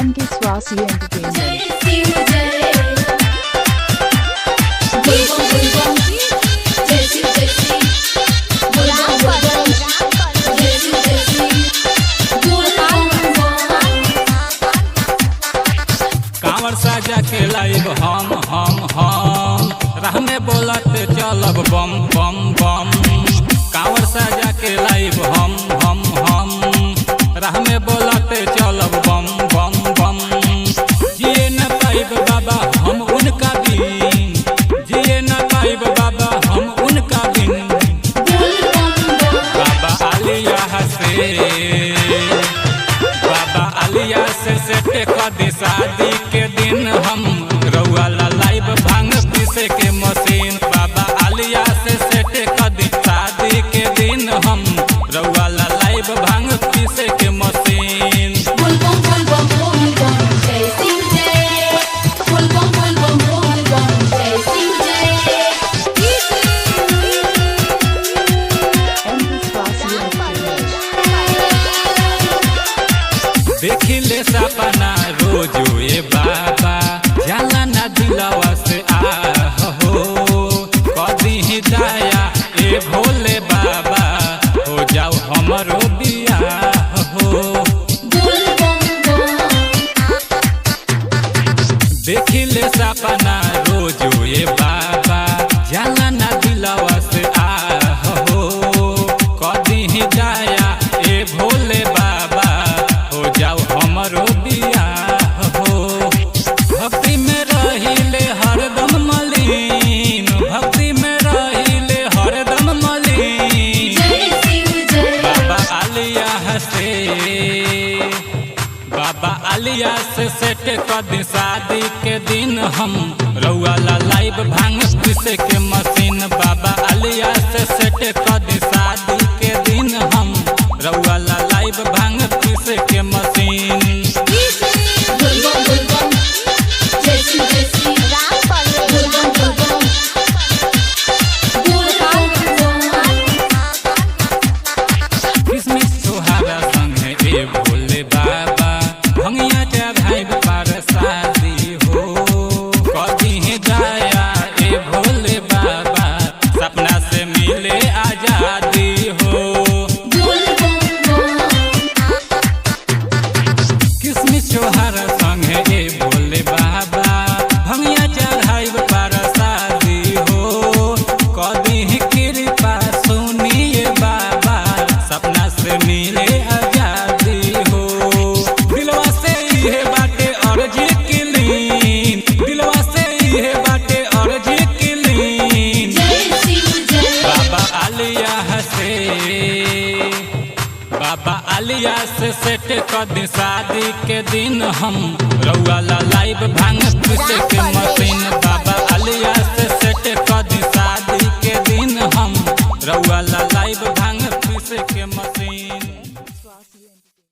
MK Swasi Entertainment. कांवर साजा के लाइब हम राह में बोलत चलब बम बम बम। कांवर साजा के लाइब हम राह में बोलत चलब बम बम बम। जिए न पाइब बाबा हम उनका बिन, जिए न पाइब बाबा हम उनका बिन। बाबा आलिया से सेट कर शादी के दिन हम रउआ लाइब भांग पीसे के मशीन। बाबा आलिया से सेट कर शादी के दिन हम रउआ लाइब भांग पीसे के मशीन। देखिले सपना रोजो ए बाबा जाला ना दिलवा से हो कदी ही दया ए भोले बाबा हो जाओ हमरो बियाह हो। देखिले सपना रोजो ए बाबा जाला ना दिलवा से हो कदी ही दया ए भोले बाबा हो जाओ हमरो बियाह हो। भक्ति में रहिले हरदम मलिन, भक्ति में रहिले हरदम मलिन। बाबा आलिया से सेट कर शादी के दिन हम रउआ लाइब भांग पीसे के मशीन। बाबा आलिया से सेट कर शादी के दिन हम रउआ लाइब भांग पीसे के मशीन। किसमिस सोहारा संगे ए भोले बाबा भंगिया चढ़ाइब पार शादी हो कदी ही दया ए भोले बाबा सपना से मिले आजादी हो। किसमिस सोहारा संगे ए भोले बाबा भंगिया चढ़ाइब पार शादी हो कदी ही कृपा सुनिए बाबा सपना से मिले आजादी हो। दिलवा से इहे बाटे अर्जी किलीन, दिलवा से इहे बाटे अर्जी किलीन। बाबा आलिया से सेट कर शादी के दिन हम रउआ लाइब भांग पीसे के मशीन। बाबा आलिया से